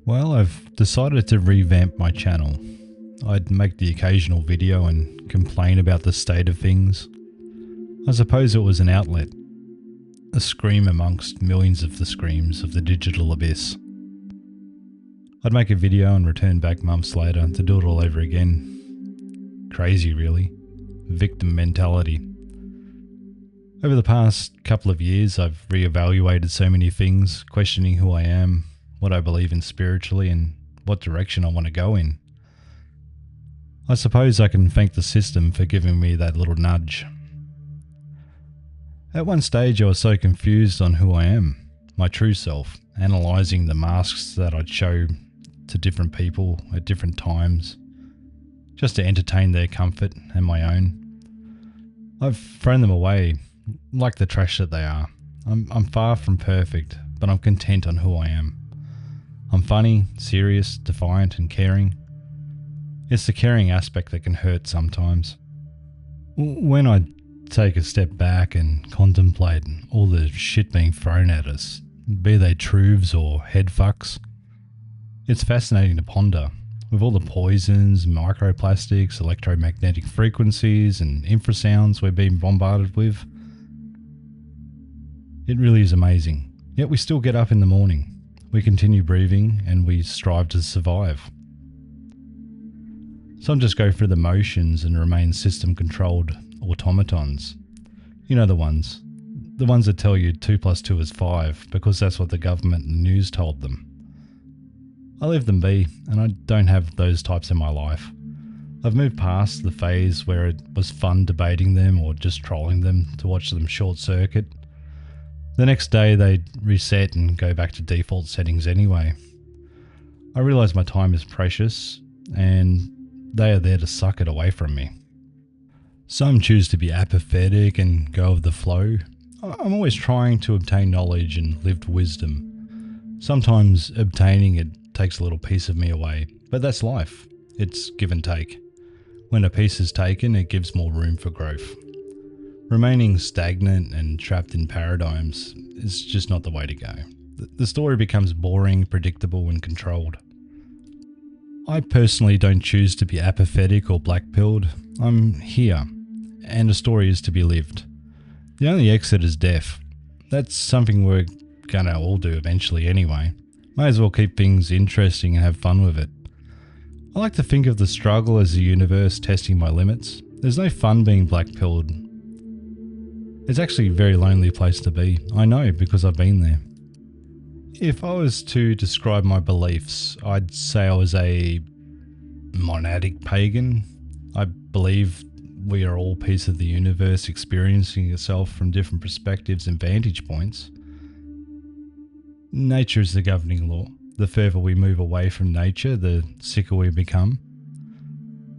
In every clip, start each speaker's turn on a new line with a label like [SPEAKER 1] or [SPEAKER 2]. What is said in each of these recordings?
[SPEAKER 1] Well, I've decided to revamp my channel. I'd make the occasional video and complain about the state of things. I suppose it was an outlet, a scream amongst millions of the screams of the digital abyss. I'd make a video and return back months later to do it all over again. Crazy, really. Victim mentality. Over the past couple of years, I've reevaluated so many things, questioning who I am, what I believe in spiritually, and what direction I want to go in. I suppose I can thank the system for giving me that little nudge. At one stage I was so confused on who I am, my true self, analysing the masks that I'd show to different people at different times, just to entertain their comfort and my own. I've thrown them away, like the trash that they are. I'm far from perfect, but I'm content on who I am. I'm funny, serious, defiant and caring. It's the caring aspect that can hurt sometimes. When I take a step back and contemplate all the shit being thrown at us, be they truths or head fucks, it's fascinating to ponder. With all the poisons, microplastics, electromagnetic frequencies and infrasounds we're being bombarded with, it really is amazing. Yet we still get up in the morning. We continue breathing and we strive to survive. Some just go through the motions and remain system-controlled automatons. You know the ones that tell you 2 + 2 is 5 because that's what the government and the news told them. I leave them be, and I don't have those types in my life. I've moved past the phase where it was fun debating them or just trolling them to watch them short circuit. The next day they'd reset and go back to default settings anyway. I realise my time is precious and they are there to suck it away from me. Some choose to be apathetic and go with the flow. I'm always trying to obtain knowledge and lived wisdom. Sometimes obtaining it takes a little piece of me away, but that's life. It's give and take. When a piece is taken, it gives more room for growth. Remaining stagnant and trapped in paradigms is just not the way to go. The story becomes boring, predictable and controlled. I personally don't choose to be apathetic or black-pilled. I'm here, and a story is to be lived. The only exit is death. That's something we're gonna all do eventually anyway. May as well keep things interesting and have fun with it. I like to think of the struggle as the universe testing my limits. There's no fun being black-pilled. It's actually a very lonely place to be. I know because I've been there. If I was to describe my beliefs, I'd say I was a monadic pagan. I believe we are all piece of the universe experiencing itself from different perspectives and vantage points. Nature is the governing law. The further we move away from nature, the sicker we become.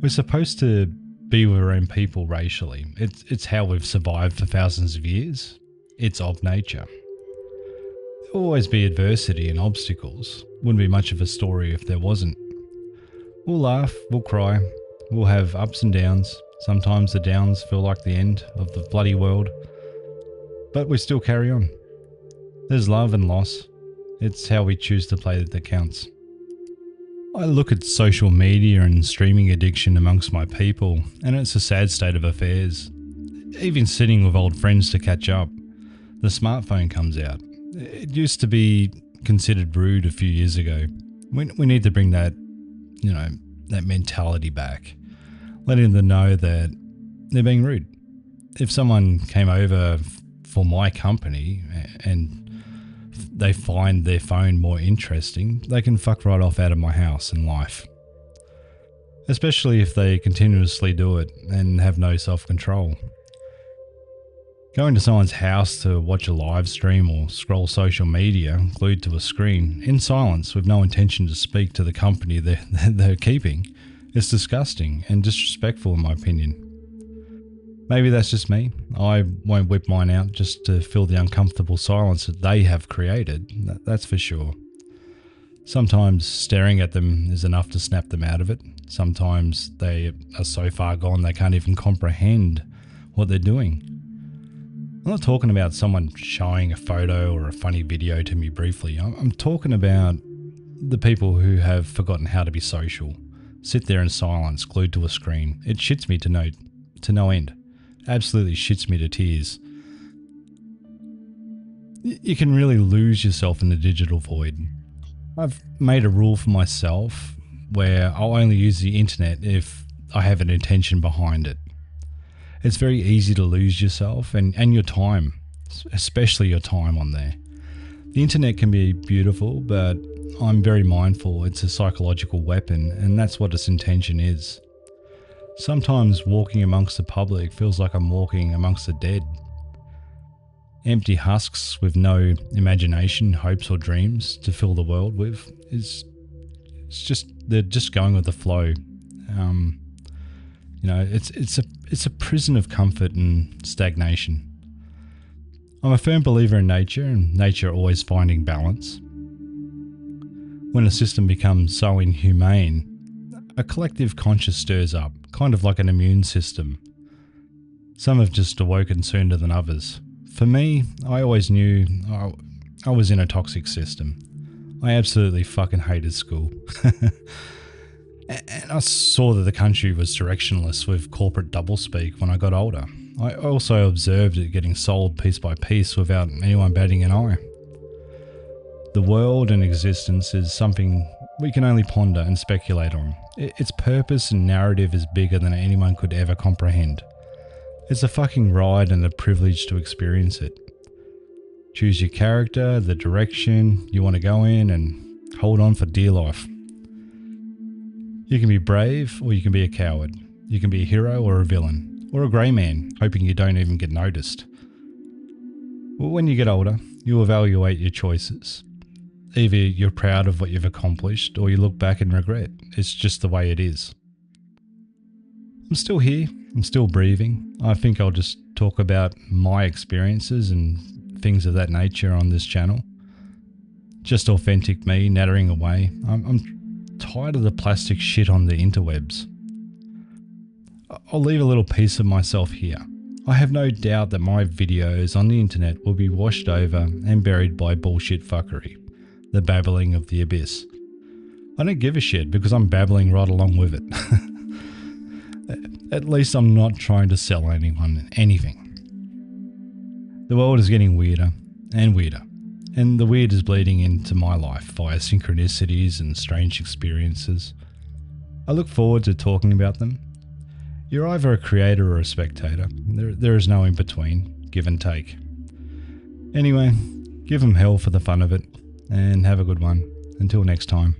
[SPEAKER 1] We're supposed to be with our own people racially. It's how we've survived for thousands of years. It's of nature. There'll always be adversity and obstacles. Wouldn't be much of a story if there wasn't. We'll laugh, we'll cry, we'll have ups and downs. Sometimes the downs feel like the end of the bloody world, but we still carry on. There's love and loss. It's how we choose to play that counts. I look at social media and streaming addiction amongst my people, and it's a sad state of affairs. Even sitting with old friends to catch up, the smartphone comes out. It used to be considered rude a few years ago. We need to bring that, that mentality back. Letting them know that they're being rude. If someone came over for my company and they find their phone more interesting, they can fuck right off out of my house and life. Especially if they continuously do it and have no self-control. Going to someone's house to watch a live stream or scroll social media glued to a screen in silence with no intention to speak to the company they're keeping is disgusting and disrespectful in my opinion. Maybe that's just me. I won't whip mine out just to fill the uncomfortable silence that they have created, that's for sure. Sometimes staring at them is enough to snap them out of it. Sometimes they are so far gone they can't even comprehend what they're doing. I'm not talking about someone showing a photo or a funny video to me briefly. I'm talking about the people who have forgotten how to be social. Sit there in silence, glued to a screen. It shits me to no end. Absolutely shits me to tears. You can really lose yourself in the digital void. I've made a rule for myself where I'll only use the internet if I have an intention behind it. It's very easy to lose yourself and your time, especially your time on there. The internet can be beautiful, but I'm very mindful it's a psychological weapon, and that's what its intention is. Sometimes walking amongst the public feels like I'm walking amongst the dead. Empty husks with no imagination, hopes or dreams to fill the world with they're just going with the flow. It's a prison of comfort and stagnation. I'm a firm believer in nature and nature always finding balance. When a system becomes so inhumane, a collective conscience stirs up, kind of like an immune system. Some have just awoken sooner than others. For me, I always knew I was in a toxic system. I absolutely fucking hated school. And I saw that the country was directionless with corporate doublespeak when I got older. I also observed it getting sold piece by piece without anyone batting an eye. The world and existence is something we can only ponder and speculate on. Its purpose and narrative is bigger than anyone could ever comprehend. It's a fucking ride and a privilege to experience it. Choose your character, the direction you want to go in, and hold on for dear life. You can be brave or you can be a coward. You can be a hero or a villain, or a grey man, hoping you don't even get noticed. Well, when you get older, you evaluate your choices. Either you're proud of what you've accomplished or you look back and regret. It's just the way it is. I'm still here. I'm still breathing. I think I'll just talk about my experiences and things of that nature on this channel. Just authentic me nattering away. I'm tired of the plastic shit on the interwebs. I'll leave a little piece of myself here. I have no doubt that my videos on the internet will be washed over and buried by bullshit fuckery. The babbling of the abyss. I don't give a shit because I'm babbling right along with it. At least I'm not trying to sell anyone anything. The world is getting weirder and weirder, and the weird is bleeding into my life via synchronicities and strange experiences. I look forward to talking about them. You're either a creator or a spectator. There is no in between, give and take. Anyway, give them hell for the fun of it, and have a good one. Until next time.